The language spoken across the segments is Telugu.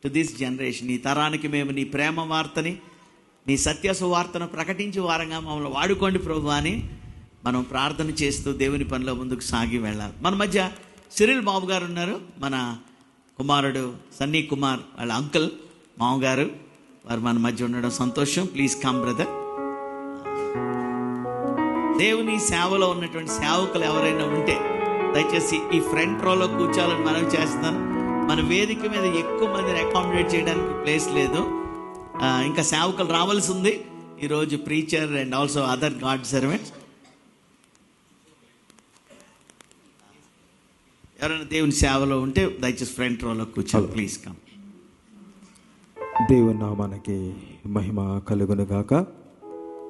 To this generation. ఈ తరానికి మేము నీ ప్రేమ వార్తని, నీ సత్య సువార్తను ప్రకటించే వారంగా మమ్మల్ని వాడుకోండి ప్రభు అని మనం ప్రార్థన చేస్తూ దేవుని పనిలో ముందుకు సాగి వెళ్ళాలి. మన మధ్య సిరిల్ బాబు గారు ఉన్నారు. మన కుమారుడు సన్నీ కుమార్ వాళ్ళ అంకుల్ మామగారు, వారు మన మధ్య ఉండడం సంతోషం. Please come brother. దేవుని సేవలో ఉన్నటువంటి సేవకులు ఎవరైనా ఉంటే దయచేసి ఈ ఫ్రంట్ రోలో కూర్చోవాలని మనం చేస్తున్నాను. మన వేదిక మీద ఎక్కువ మందిని అకామిడేట్ చేయడానికి ప్లేస్ లేదు. ఇంకా సేవకులు రావాల్సి ఉంది ఈరోజు, preacher and also other God servants. ఎవరైనా దేవుని సేవలో ఉంటే దయచేసి ఫ్రంట్ రోలో కూర్చోవాలి. Please come. దేవుని నామానికి మహిమ కలుగును గాక.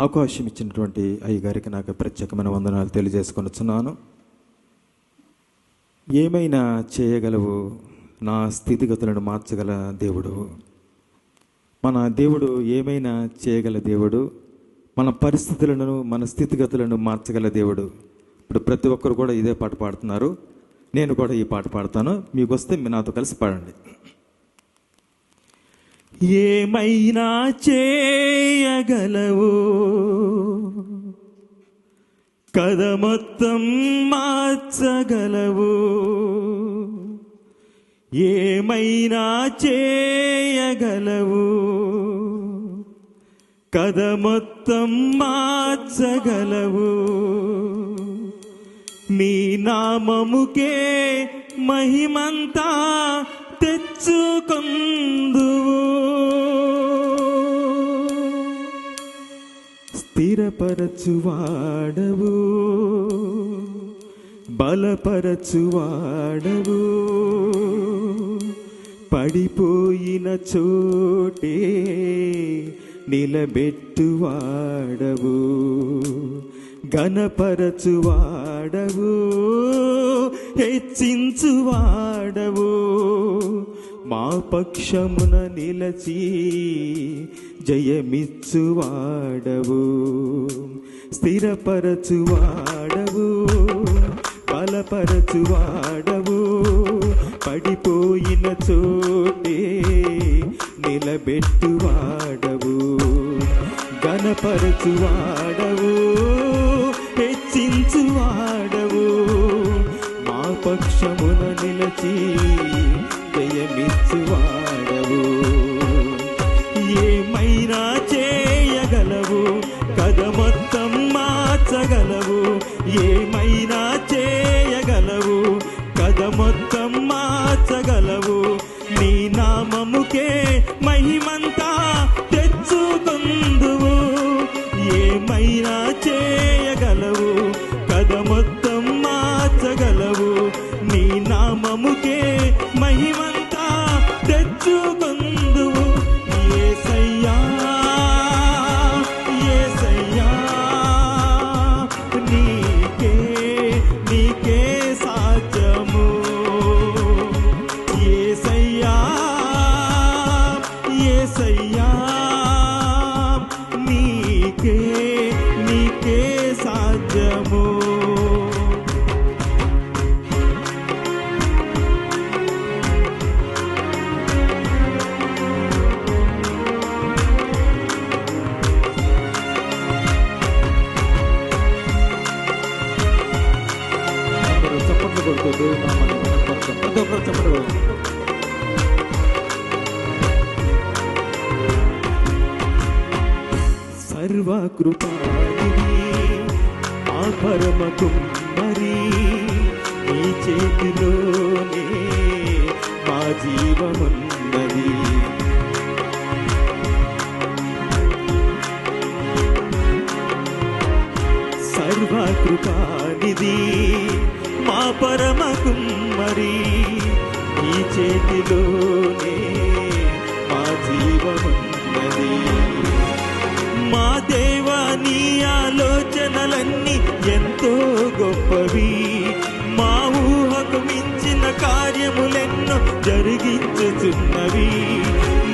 అవకాశం ఇచ్చినటువంటి అయ్యగారికి నాకు ప్రత్యేకమైన వందనాలు తెలియజేసుకొనుచున్నాను. ఏమైనా చేయగలవు, నా స్థితిగతులను మార్చగల దేవుడు. మన దేవుడు ఏమైనా చేయగల దేవుడు, మన పరిస్థితులను మన స్థితిగతులను మార్చగల దేవుడు. ఇప్పుడు ప్రతి ఒక్కరు కూడా ఇదే పాట పాడుతున్నారు, నేను కూడా ఈ పాట పాడతాను. మీకు వస్తే మీరు నాతో కలిసి పాడండి. ఏమైనా చేయగలవు, కథ మొత్తం మార్చగలవు. ఏమైనా చేయగలవు, కథ మొత్తం మార్చగలవు. నీ నామముకే మహిమంతా తెచ్చుకొందువు. స్థిరపరచువాడవు, బలపరచువాడవు. పడిపోయిన చోటే నిలబెట్టువాడవు. ఘనపరచువాడవు, హెచ్చించువాడవు. మా పక్షమున నిలచి జయమిచ్చువాడవు. స్థిరపరచువాడవు, బలపరచువాడవు. పడిపోయిన చోటే నిలబెట్టువాడవు. ఘనపరచువాడవు, హెచ్చించువాడవు. మా పక్షమున నిలచి జయమిచ్చువాడవు. ఏమైనా చేయగలవు, కథ మొత్తం మార్చగలవు. ఏమైనా చేయగలవు, కథ మొత్తం మార్చగలవు. నీ నామముకే మహిమంతా తెచ్చుకొందువు. ఏమైనా చేయగలవు, కథ మొత్తం మార్చగలవు. నీ నామముకే మహిమంతా తెచ్చుకొందువు. యేసయ్యా, యేసయ్యా, నీకే నీకే సాధ్యము. యేసయ్యా, యేసయ్యా, నీకే నీకే సాధ్యము. చప్పట్లు కొడుతూ ప్రతి ఒక్కరు చప్పట్లు కొడుతూ సర్వకృపానిధి ఆ పరమ కుమ్మరి, నీ చేతిలోనే మా జీవమున్నది. సర్వకృపానిధి మా పరమ కుమ్మరి, నీ చేతిలోనే మా జీవమున్నది. మా దేవా, నీ ఆలోచనలన్నీ ఎంతో గొప్పవి. మా ఊహకు మించిన కార్యములెన్నో జరిగించుచున్నవి.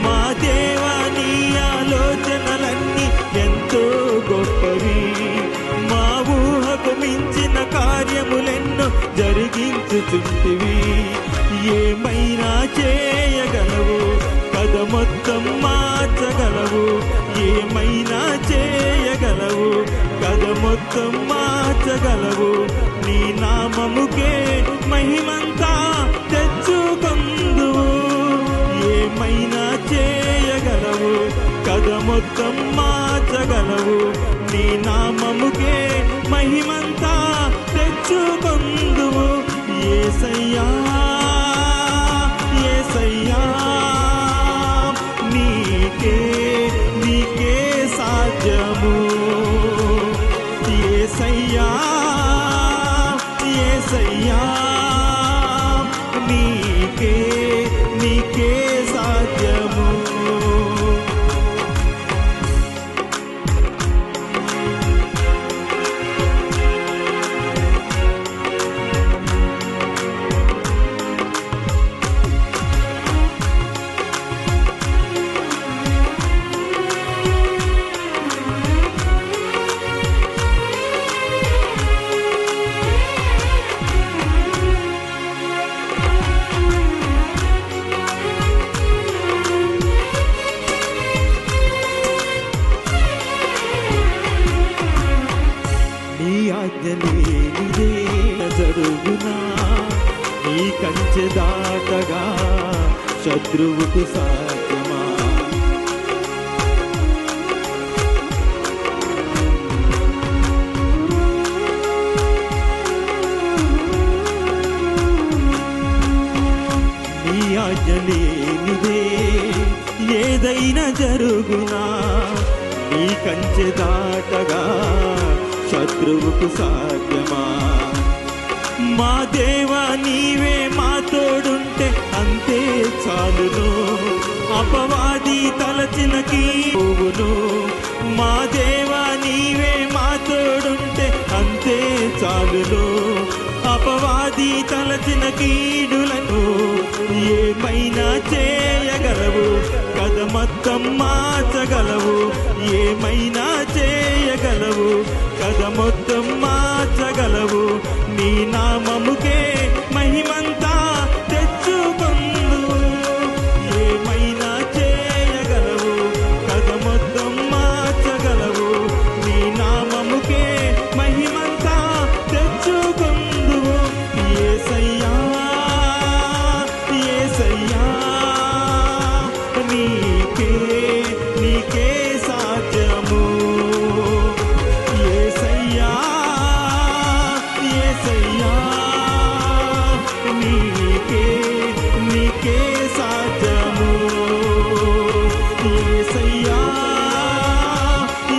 మా దేవా, నీ ఆలోచనలన్నీ ఎంతో గొప్పవి. మా ఊహకు మించిన కార్యములెన్నో జరిగించుచుంటివి. ఏమైనా చేయగలవు, మొత్తం మార్చగలవు, ఏమైనా చేయగలవు, కథ మొత్తం మార్చగలవు. నీ నామముకే మహిమంతా తెచ్చుకొందువు, ఏమైనా చేయగలవు, కథ మొత్తం మార్చగలవు. నీ నామముకే మహిమంతా తెచ్చుకొందువు. యేసయ్యా యేసయ్యా, నీకే నీకే సాధ్యము. యేసయ్యా యేసయ్యా, నీకే నీకే సాధ్యము. నీ ఆజ్ఞ లేనిదే జరుగునా, నీ కంచె దాటగా శత్రువుకు సాధ్యమా. నీ ఆజ్ఞ లేనిదే ఏదైనా జరుగునా, నీ కంచె దాటగా శత్రువుకు సాధ్యమా. మా దేవా నీవే మా తోడుంటే అంతే చాలును, అపవాది తలచిన కీవును. మా దేవా నీవే మా తోడుంటే అంతే చాలును, అపవాది తలచిన కీడులను ఏమైనా చేయగలవు, కథ మొత్తం మార్చగలవు. ఏమైనా చేయగలవు, కథ మొత్తం మార్చగలవు. నీ నామముకే మహిమంతా తెచ్చుకొందువు, ఏమైనా చేయగలవు, కథ మొత్తం మార్చగలవు. నీ నామముకే మహిమంతా తెచ్చుకొందువు. యేసయ్యా యేసయ్యా, నీకే నీకే సాధ్యము. యేసయ్యా యేసయ్యా, నీకే నీకే సాధ్యము. యేసయ్యా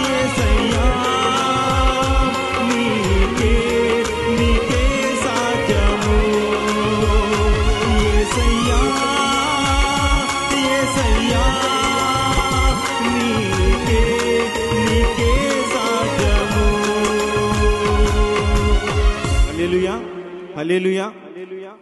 యేసయ్యా, నీకే నీకే సాధ్యము. యేసయ్యా యేసయ్యా, నీకే నీకే సాధ్యము. హల్లెలూయా హల్లెలూయా హల్లెలూయా.